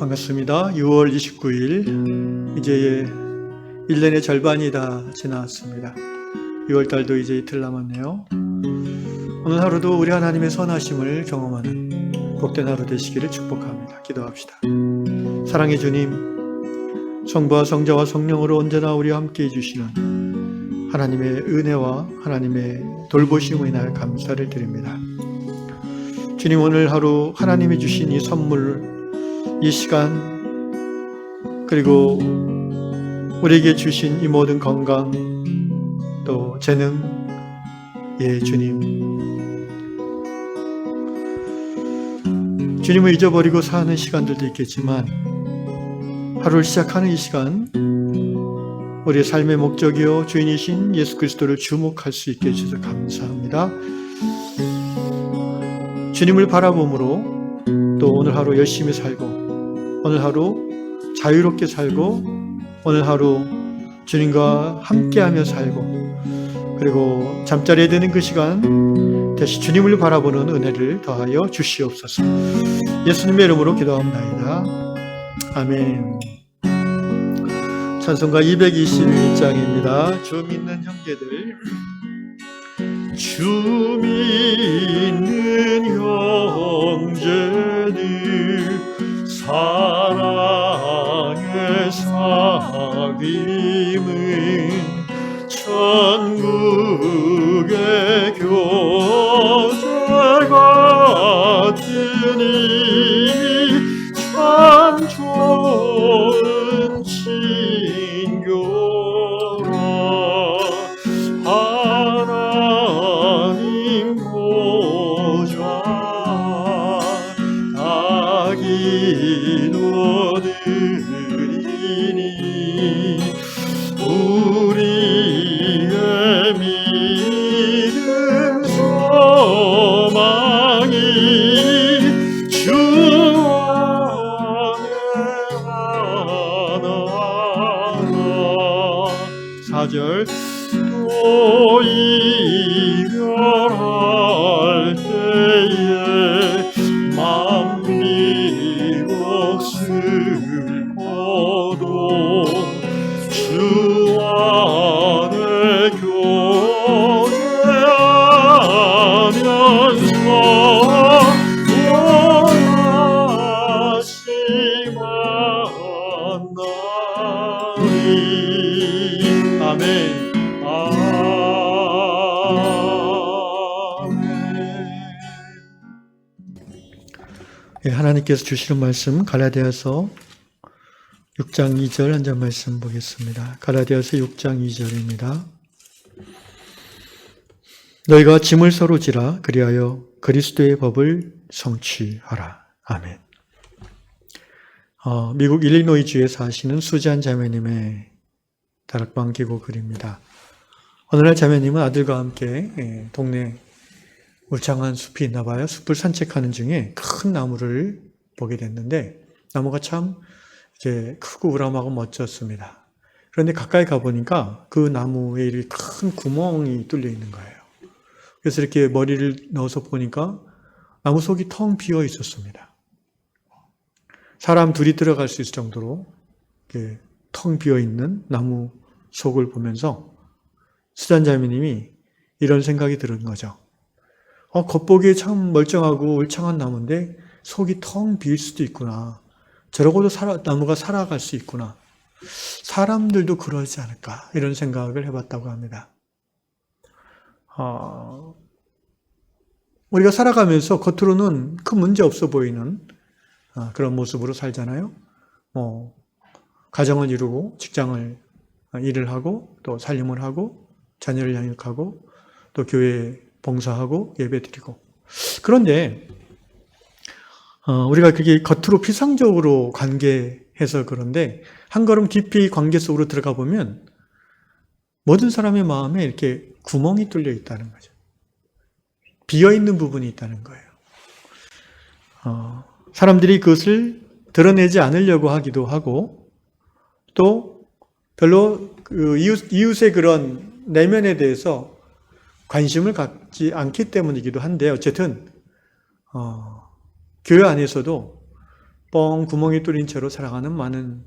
반갑습니다. 6월 29일 이제 1년의 절반이 다 지났습니다. 6월달도 이제 이틀 남았네요. 오늘 하루도 우리 하나님의 선하심을 경험하는 복된 하루 되시기를 축복합니다. 기도합시다. 사랑의 주님, 성부와 성자와 성령으로 언제나 우리와 함께해 주시는 하나님의 은혜와 하나님의 돌보심을 인하여 감사를 드립니다. 주님, 오늘 하루 하나님이 주신 이 선물, 이 시간, 그리고 우리에게 주신 이 모든 건강, 또 재능, 주님, 주님을 잊어버리고 사는 시간들도 있겠지만 하루를 시작하는 이 시간, 우리의 삶의 목적이요 주인이신 예수 그리스도를 주목할 수 있게 해주셔서 감사합니다. 주님을 바라봄으로 또 오늘 하루 열심히 살고, 오늘 하루 자유롭게 살고, 오늘 하루 주님과 함께하며 살고, 그리고 잠자리에 드는 그 시간 다시 주님을 바라보는 은혜를 더하여 주시옵소서. 예수님의 이름으로 기도합니다. 아멘. 찬송가 221장입니다. 주 믿는 형제들, 주 믿는 형제들, 사랑의 사귐은 천국의 교제 같으니 참 좋은 친교라. 하나님 보좌 다 기도드리니 우리의 믿음 소망이 주 안에 하나라. 4절 또 이별할 때에 맘비록 슬퍼도 주 안에 교제하면서 원하시 만나리. 아멘. 하나님께서 주시는 말씀 갈라디아서 6장 2절 한 절 말씀 보겠습니다. 갈라디아서 6장 2절입니다. 너희가 짐을 서로 지라 그리하여 그리스도의 법을 성취하라. 아멘. 미국 일리노이주에 사시는 수잔 자매님의 다락방 기고 글입니다. 어느 날 자매님은 아들과 함께 동네 울창한 숲이 있나 봐요. 숲을 산책하는 중에 큰 나무를 보게 됐는데 나무가 참 이제 크고 우람하고 멋졌습니다. 그런데 가까이 가보니까 그 나무에 이렇게 큰 구멍이 뚫려 있는 거예요. 그래서 이렇게 머리를 넣어서 보니까 나무 속이 텅 비어 있었습니다. 사람 둘이 들어갈 수 있을 정도로 이렇게 텅 비어 있는 나무 속을 보면서 수잔자매님이 이런 생각이 드는 거죠. 겉보기에 참 멀쩡하고 울창한 나무인데 속이 텅 비일 수도 있구나. 저러고도 나무가 살아갈 수 있구나. 사람들도 그러지 않을까, 이런 생각을 해봤다고 합니다. 우리가 살아가면서 겉으로는 큰 문제 없어 보이는 그런 모습으로 살잖아요. 가정을 이루고 일을 하고 또 살림을 하고 자녀를 양육하고 또 교회에 봉사하고 예배드리고. 그런데 우리가 그게 겉으로 피상적으로 관계해서 그런데 한 걸음 깊이 관계 속으로 들어가 보면 모든 사람의 마음에 이렇게 구멍이 뚫려 있다는 거죠. 비어있는 부분이 있다는 거예요. 사람들이 그것을 드러내지 않으려고 하기도 하고 또 별로 그 이웃의 그런 내면에 대해서 관심을 갖지 않기 때문이기도 한데 어쨌든 교회 안에서도 뻥 구멍이 뚫린 채로 살아가는 많은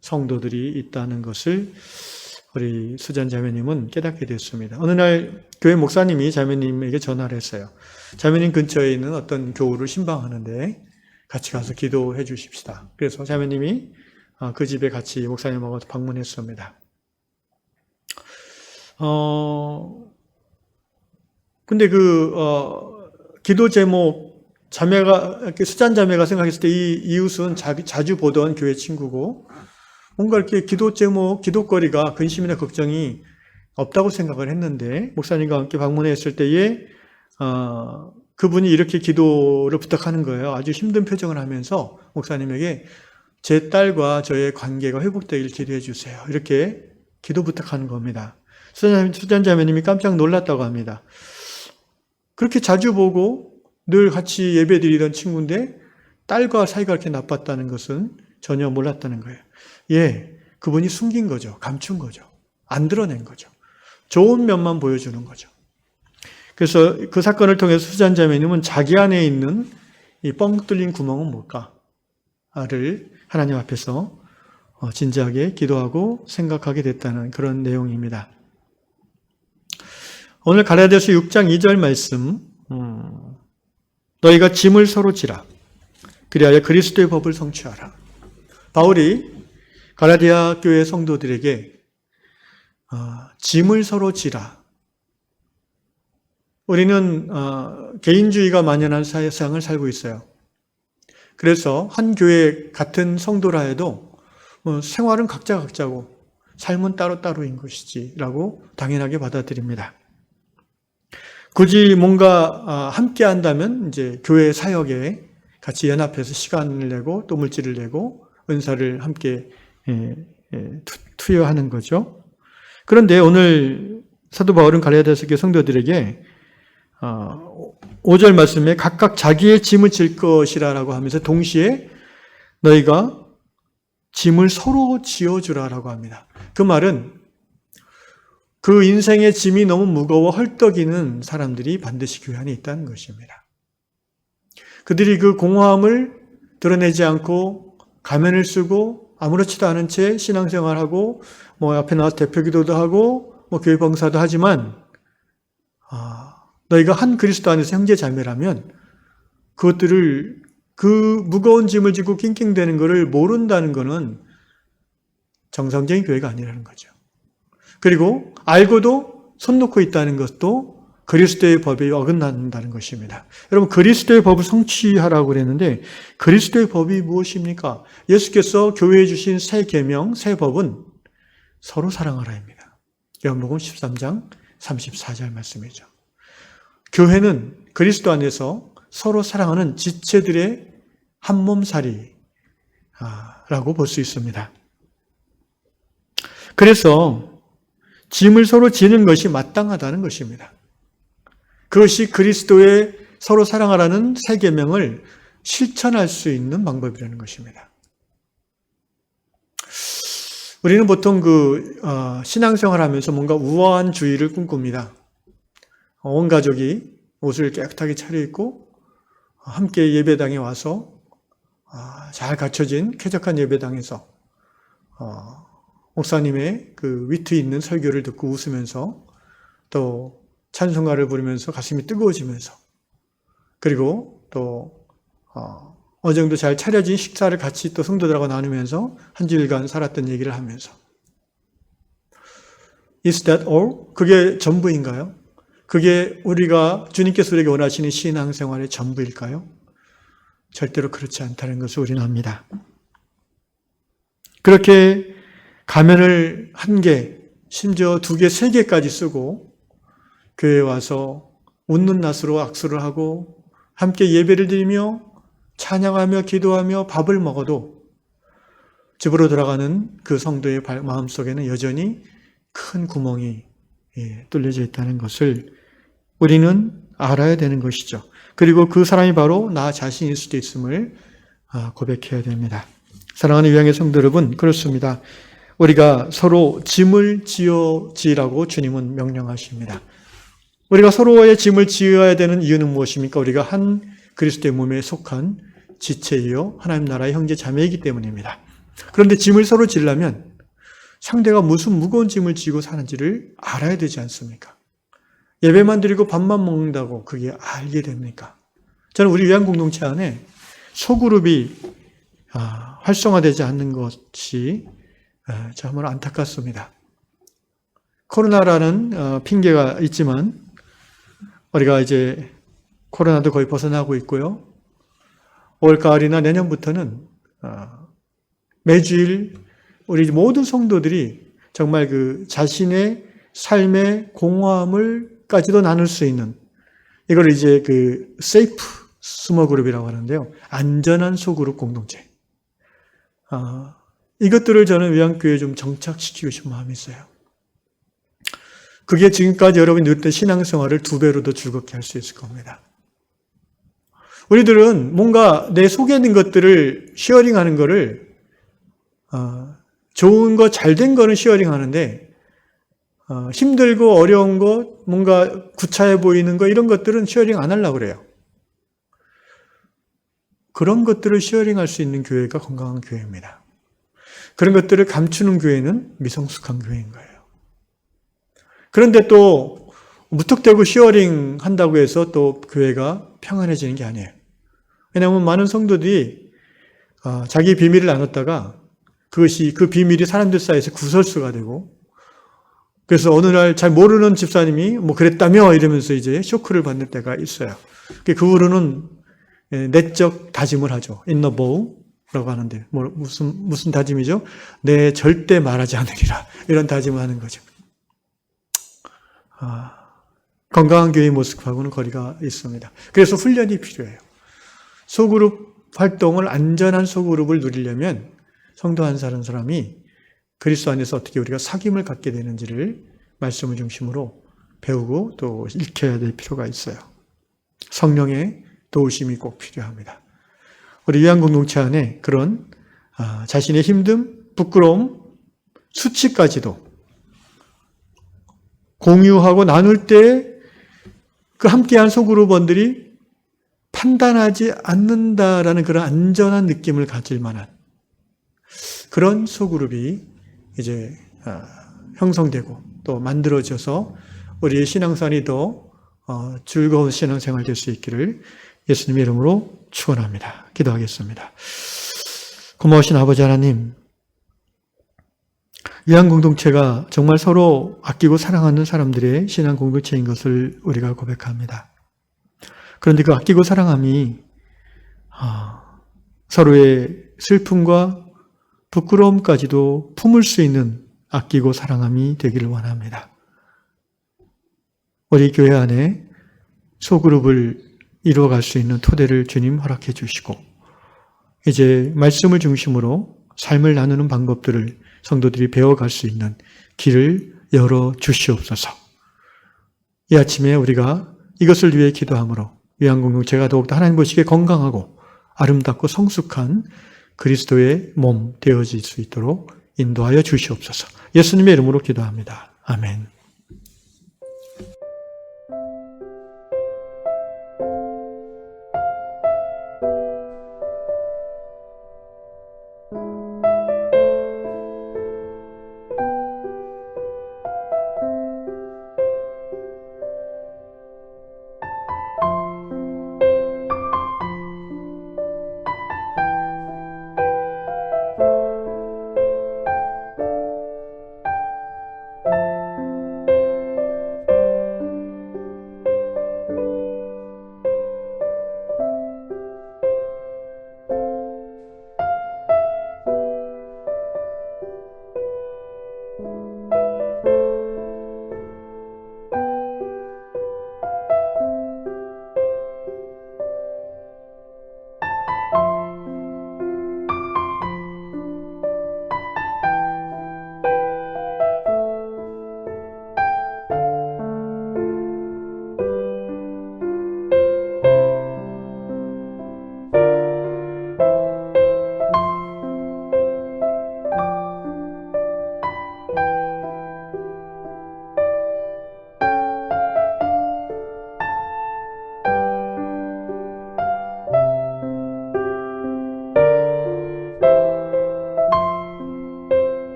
성도들이 있다는 것을 우리 수잔 자매님은 깨닫게 됐습니다. 어느 날 교회 목사님이 자매님에게 전화를 했어요. 자매님 근처에 있는 어떤 교우를 신방하는데 같이 가서 기도해 주십시다. 그래서 자매님이 그 집에 같이 목사님하고 방문했습니다. 근데 기도 제목, 수잔 자매가 생각했을 때 이 이웃은 자주 보던 교회 친구고, 뭔가 이렇게 기도 제목, 기도거리가 근심이나 걱정이 없다고 생각을 했는데, 목사님과 함께 방문했을 때에, 그분이 이렇게 기도를 부탁하는 거예요. 아주 힘든 표정을 하면서 목사님에게 제 딸과 저의 관계가 회복되길 기도해 주세요. 이렇게 기도 부탁하는 겁니다. 수잔 자매님이 깜짝 놀랐다고 합니다. 그렇게 자주 보고 늘 같이 예배 드리던 친구인데 딸과 사이가 그렇게 나빴다는 것은 전혀 몰랐다는 거예요. 그분이 숨긴 거죠. 감춘 거죠. 안 드러낸 거죠. 좋은 면만 보여주는 거죠. 그래서 그 사건을 통해서 수잔 자매님은 자기 안에 있는 이 뻥 뚫린 구멍은 뭘까를 하나님 앞에서 진지하게 기도하고 생각하게 됐다는 그런 내용입니다. 오늘 갈라디아서 6장 2절 말씀, 너희가 짐을 서로 지라. 그리하여 그리스도의 법을 성취하라. 바울이 갈라디아 교회 성도들에게 짐을 서로 지라. 우리는 개인주의가 만연한 세상을 살고 있어요. 그래서 한 교회 같은 성도라 해도 생활은 각자고 삶은 따로따로인 것이지라고 당연하게 받아들입니다. 굳이 뭔가 함께 한다면 이제 교회 사역에 같이 연합해서 시간을 내고 또 물질을 내고 은사를 함께 투여하는 거죠. 그런데 오늘 사도 바울은 갈라디아서 교회 성도들에게 5절 말씀에 각각 자기의 짐을 질 것이라고 하면서 동시에 너희가 짐을 서로 지어주라라고 합니다. 그 말은 그 인생의 짐이 너무 무거워 헐떡이는 사람들이 반드시 교회 안에 있다는 것입니다. 그들이 그 공허함을 드러내지 않고 가면을 쓰고 아무렇지도 않은 채 신앙생활하고 앞에 나와서 대표기도도 하고 교회 봉사도 하지만 너희가 한 그리스도 안에서 형제 자매라면 그것들을 그 무거운 짐을 지고 낑낑대는 것을 모른다는 것은 정상적인 교회가 아니라는 거죠. 그리고 알고도 손 놓고 있다는 것도 그리스도의 법에 어긋난다는 것입니다. 여러분, 그리스도의 법을 성취하라고 그랬는데 그리스도의 법이 무엇입니까? 예수께서 교회에 주신 새 계명, 새 법은 서로 사랑하라입니다. 요한복음 13장 34절 말씀이죠. 교회는 그리스도 안에서 서로 사랑하는 지체들의 한몸살이라고 볼 수 있습니다. 그래서 짐을 서로 지는 것이 마땅하다는 것입니다. 그것이 그리스도의 서로 사랑하라는 새 계명을 실천할 수 있는 방법이라는 것입니다. 우리는 보통 신앙생활하면서 뭔가 우아한 주의를 꿈꿉니다. 온 가족이 옷을 깨끗하게 차려입고 함께 예배당에 와서 잘 갖춰진 쾌적한 예배당에서 목사님의 그 위트 있는 설교를 듣고 웃으면서 또 찬송가를 부르면서 가슴이 뜨거워지면서 그리고 또 어느 정도 잘 차려진 식사를 같이 또 성도들하고 나누면서 한 주일간 살았던 얘기를 하면서 Is that all? 그게 전부인가요? 그게 주님께서 우리에게 원하시는 신앙생활의 전부일까요? 절대로 그렇지 않다는 것을 우리는 압니다. 그렇게 가면을 1개, 심지어 2개, 3개까지 쓰고 교회에 와서 웃는 낯으로 악수를 하고 함께 예배를 드리며 찬양하며 기도하며 밥을 먹어도 집으로 돌아가는 그 성도의 마음속에는 여전히 큰 구멍이 뚫려져 있다는 것을 우리는 알아야 되는 것이죠. 그리고 그 사람이 바로 나 자신일 수도 있음을 고백해야 됩니다. 사랑하는 유양의 성도 여러분, 그렇습니다. 우리가 서로 짐을 지으라고 주님은 명령하십니다. 우리가 서로의 짐을 지어야 되는 이유는 무엇입니까? 우리가 한 그리스도의 몸에 속한 지체이요 하나님 나라의 형제 자매이기 때문입니다. 그런데 짐을 서로 지려면 상대가 무슨 무거운 짐을 지고 사는지를 알아야 되지 않습니까? 예배만 드리고 밥만 먹는다고 그게 알게 됩니까? 저는 우리 위안 공동체 안에 소그룹이 활성화되지 않는 것이 정말 안타깝습니다. 코로나라는 핑계가 있지만 우리가 이제 코로나도 거의 벗어나고 있고요. 올가을이나 내년부터는 매주일 우리 모든 성도들이 정말 그 자신의 삶의 공허함을까지도 나눌 수 있는 이걸 이제 그 세이프 스몰 그룹이라고 하는데요. 안전한 소그룹 공동체. 이것들을 저는 위안교회에 좀 정착시키고 싶은 마음이 있어요. 그게 지금까지 여러분이 누렸던 신앙생활을 2배로 더 즐겁게 할 수 있을 겁니다. 우리들은 뭔가 내 속에 있는 것들을 쉐어링하는 거를 좋은 거, 잘 된 거는 쉐어링하는데 힘들고 어려운 거, 뭔가 구차해 보이는 거 이런 것들은 쉐어링 안 하려고 그래요. 그런 것들을 쉐어링할 수 있는 교회가 건강한 교회입니다. 그런 것들을 감추는 교회는 미성숙한 교회인 거예요. 그런데 또 무턱대고 쉐어링 한다고 해서 또 교회가 평안해지는 게 아니에요. 왜냐하면 많은 성도들이 자기 비밀을 나눴다가 그것이 그 비밀이 사람들 사이에서 구설수가 되고 그래서 어느 날 잘 모르는 집사님이 뭐 그랬다며 이러면서 이제 쇼크를 받는 때가 있어요. 그 후로는 내적 다짐을 하죠. inner vow라고 하는데 무슨 다짐이죠? 내 절대 말하지 않으리라 이런 다짐을 하는 거죠. 건강한 교회의 모습하고는 거리가 있습니다. 그래서 훈련이 필요해요. 소그룹 활동을 안전한 소그룹을 누리려면 성도 한 사람이 그리스도 안에서 어떻게 우리가 사귐을 갖게 되는지를 말씀을 중심으로 배우고 또 익혀야 될 필요가 있어요. 성령의 도우심이 꼭 필요합니다. 우리 위안 공동체 안에 그런 자신의 힘듦, 부끄러움, 수치까지도 공유하고 나눌 때 그 함께한 소그룹원들이 판단하지 않는다라는 그런 안전한 느낌을 가질 만한 그런 소그룹이 이제 형성되고 또 만들어져서 우리의 신앙생활이 더 즐거운 신앙생활 될 수 있기를 예수님의 이름으로 축원합니다. 기도하겠습니다. 고마우신 아버지 하나님, 위안 공동체가 정말 서로 아끼고 사랑하는 사람들의 신앙 공동체인 것을 우리가 고백합니다. 그런데 그 아끼고 사랑함이 서로의 슬픔과 부끄러움까지도 품을 수 있는 아끼고 사랑함이 되기를 원합니다. 우리 교회 안에 소그룹을 이루어갈 수 있는 토대를 주님 허락해 주시고 이제 말씀을 중심으로 삶을 나누는 방법들을 성도들이 배워갈 수 있는 길을 열어 주시옵소서. 이 아침에 우리가 이것을 위해 기도함으로 위안 공동체가 더욱더 하나님 보시기에 건강하고 아름답고 성숙한 그리스도의 몸 되어질 수 있도록 인도하여 주시옵소서. 예수님의 이름으로 기도합니다. 아멘.